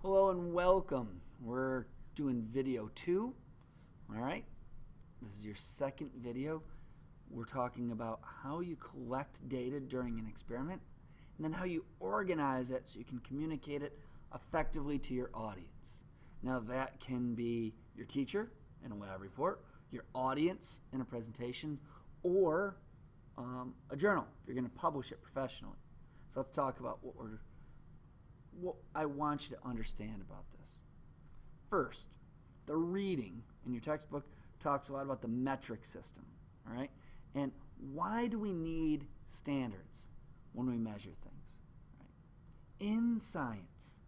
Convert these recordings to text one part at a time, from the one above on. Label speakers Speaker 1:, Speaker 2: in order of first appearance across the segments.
Speaker 1: Hello and welcome. We're doing video 2. All right. This is your second video. We're talking about how you collect data during an experiment and then how you organize it so you can communicate it effectively to your audience. Now that can be your teacher in a lab report, your audience in a presentation, or a journal if you're going to publish it professionally. So let's talk about what I want you to understand about this. First, the reading in your textbook talks a lot about the metric system, all right? And why do we need standards when we measure things, right? In science,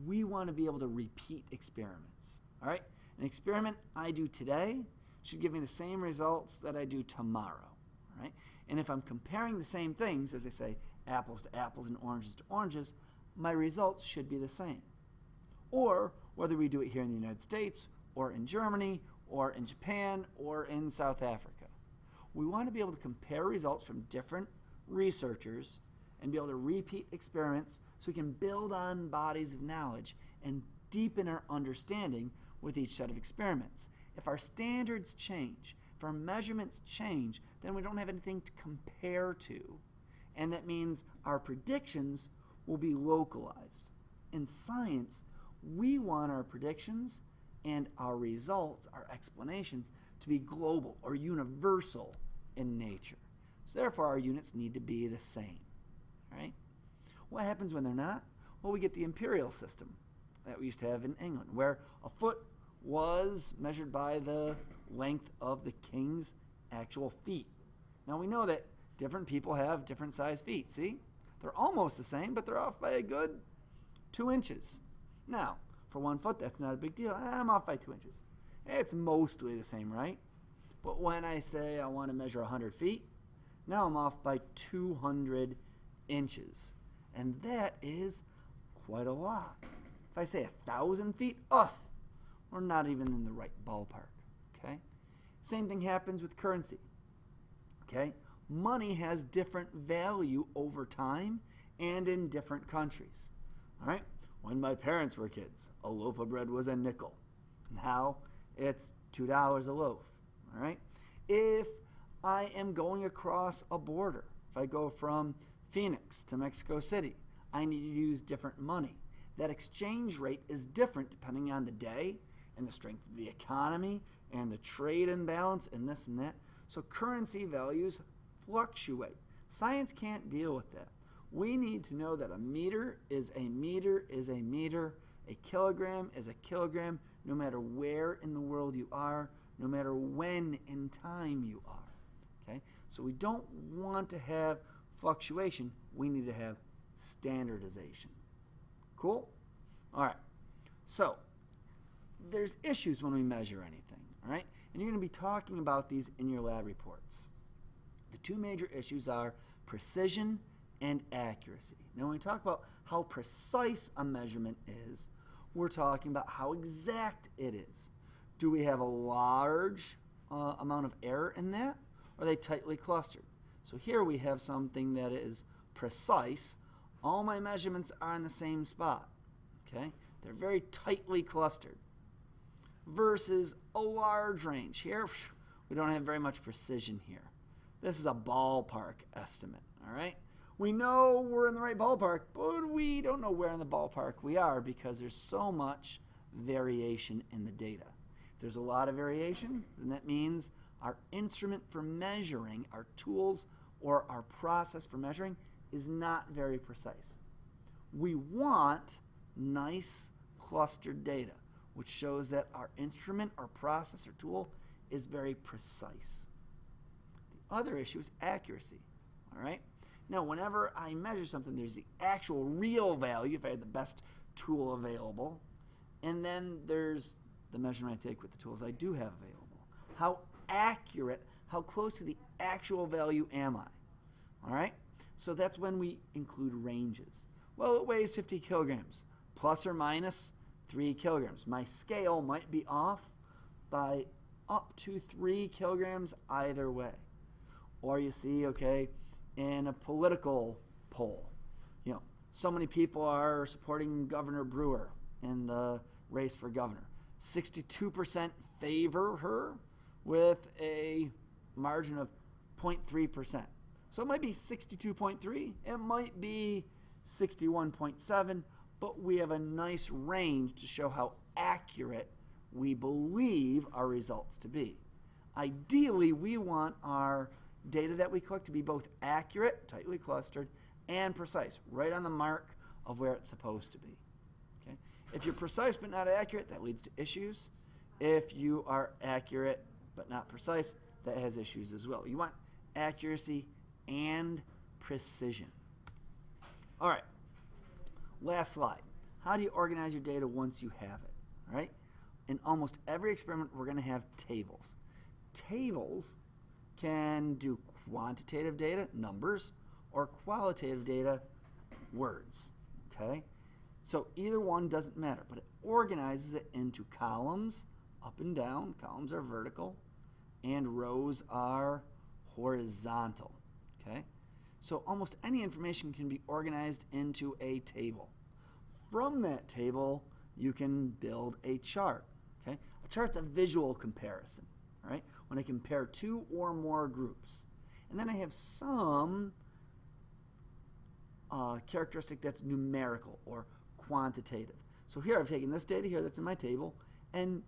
Speaker 1: we want to be able to repeat experiments, all right? An experiment I do today should give me the same results that I do tomorrow, all right? And if I'm comparing the same things, as they say, apples to apples and oranges to oranges, my results should be the same. Or whether we do it here in the United States, or in Germany, or in Japan, or in South Africa. We want to be able to compare results from different researchers and be able to repeat experiments so we can build on bodies of knowledge and deepen our understanding with each set of experiments. If our standards change, if our measurements change, then we don't have anything to compare to. And that means our predictions will be localized. In science, we want our predictions and our results, our explanations, to be global or universal in nature. So therefore, our units need to be the same, right? What happens when they're not? Well, we get the imperial system that we used to have in England, where a foot was measured by the length of the king's actual feet. Now we know that different people have different size feet, see? They're almost the same, but they're off by a good 2 inches. Now, for 1 foot, that's not a big deal. I'm off by 2 inches. It's mostly the same, right? But when I say I want to measure 100 feet, now I'm off by 200 inches. And that is quite a lot. If I say 1,000 feet, we're not even in the right ballpark, okay? Same thing happens with currency, okay? Money has different value over time and in different countries. All right? When my parents were kids, a loaf of bread was a nickel. Now it's $2 a loaf. All right? If I am going across a border, if I go from Phoenix to Mexico City, I need to use different money. That exchange rate is different depending on the day and the strength of the economy and the trade imbalance and this and that. So currency values fluctuate. Science can't deal with that. We need to know that a meter is a meter is a meter, a kilogram is a kilogram, no matter where in the world you are, no matter when in time you are. Okay? So we don't want to have fluctuation. We need to have standardization. Cool? All right. So there's issues when we measure anything, all right? And you're going to be talking about these in your lab reports. The two major issues are precision and accuracy. Now, when we talk about how precise a measurement is, we're talking about how exact it is. Do we have a large amount of error in that? Or are they tightly clustered? So here we have something that is precise. All my measurements are in the same spot. Okay? They're very tightly clustered. Versus a large range. Here, we don't have very much precision here. This is a ballpark estimate, all right? We know we're in the right ballpark, but we don't know where in the ballpark we are because there's so much variation in the data. If there's a lot of variation, then that means our instrument for measuring, our tools or our process for measuring is not very precise. We want nice clustered data, which shows that our instrument or process or tool is very precise. Other issue is accuracy, all right? Now, whenever I measure something, there's the actual real value, if I had the best tool available, and then there's the measurement I take with the tools I do have available. How accurate, how close to the actual value am I, all right? So that's when we include ranges. Well, it weighs 50 kilograms, plus or minus 3 kilograms. My scale might be off by up to 3 kilograms either way. Or you see, okay, in a political poll, so many people are supporting Governor Brewer, in the race for governor. 62% favor her with a margin of 0.3%. So it might be 62.3, it might be 61.7, but we have a nice range to show how accurate we believe our results to be. Ideally, we want our data that we collect to be both accurate, tightly clustered, and precise, right on the mark of where it's supposed to be. Okay? If you're precise but not accurate, that leads to issues. If you are accurate but not precise, that has issues as well. You want accuracy and precision. All right, last slide. How do you organize your data once you have it? All right? In almost every experiment, we're going to have tables. Tables can do quantitative data, numbers, or qualitative data, words. Okay? So either one doesn't matter, but it organizes it into columns, up and down. Columns are vertical, and rows are horizontal. Okay? So almost any information can be organized into a table. From that table, you can build a chart. Okay? A chart's a visual comparison, right? When I compare two or more groups. And then I have some characteristic that's numerical or quantitative. So here I've taken this data here that's in my table and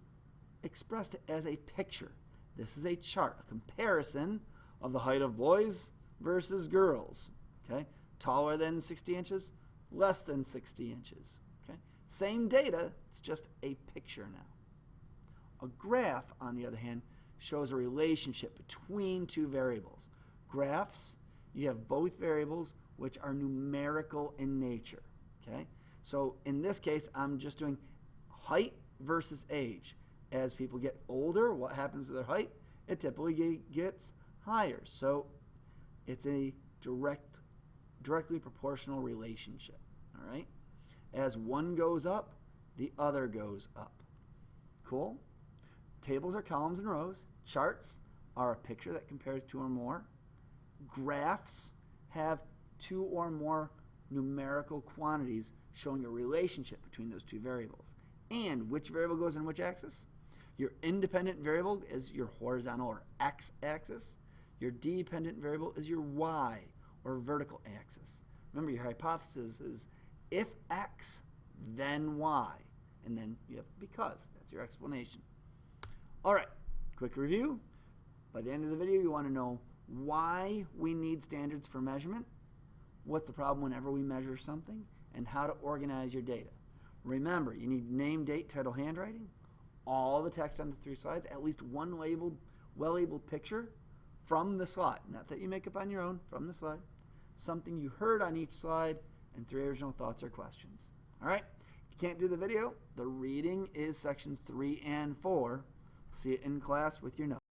Speaker 1: expressed it as a picture. This is a chart, a comparison of the height of boys versus girls. Okay? Taller than 60 inches, less than 60 inches. Okay? Same data, it's just a picture now. A graph, on the other hand, shows a relationship between two variables. Graphs, you have both variables which are numerical in nature. Okay? So in this case, I'm just doing height versus age. As people get older, what happens to their height? It typically gets higher. So it's a directly proportional relationship. All right? As one goes up, the other goes up. Cool? Tables are columns and rows. Charts are a picture that compares two or more. Graphs have two or more numerical quantities showing a relationship between those two variables. And which variable goes in which axis? Your independent variable is your horizontal or x-axis. Your dependent variable is your y or vertical axis. Remember, your hypothesis is if x, then y. And then you have because. That's your explanation. All right, quick review. By the end of the video, you want to know why we need standards for measurement, what's the problem whenever we measure something, and how to organize your data. Remember, you need name, date, title, handwriting, all the text on the 3 slides, at least one well-labeled picture from the slide. Not that you make up on your own, from the slide. Something you heard on each slide, and 3 original thoughts or questions. All right? If you can't do the video, the reading is sections 3 and 4. See it in class with your notes.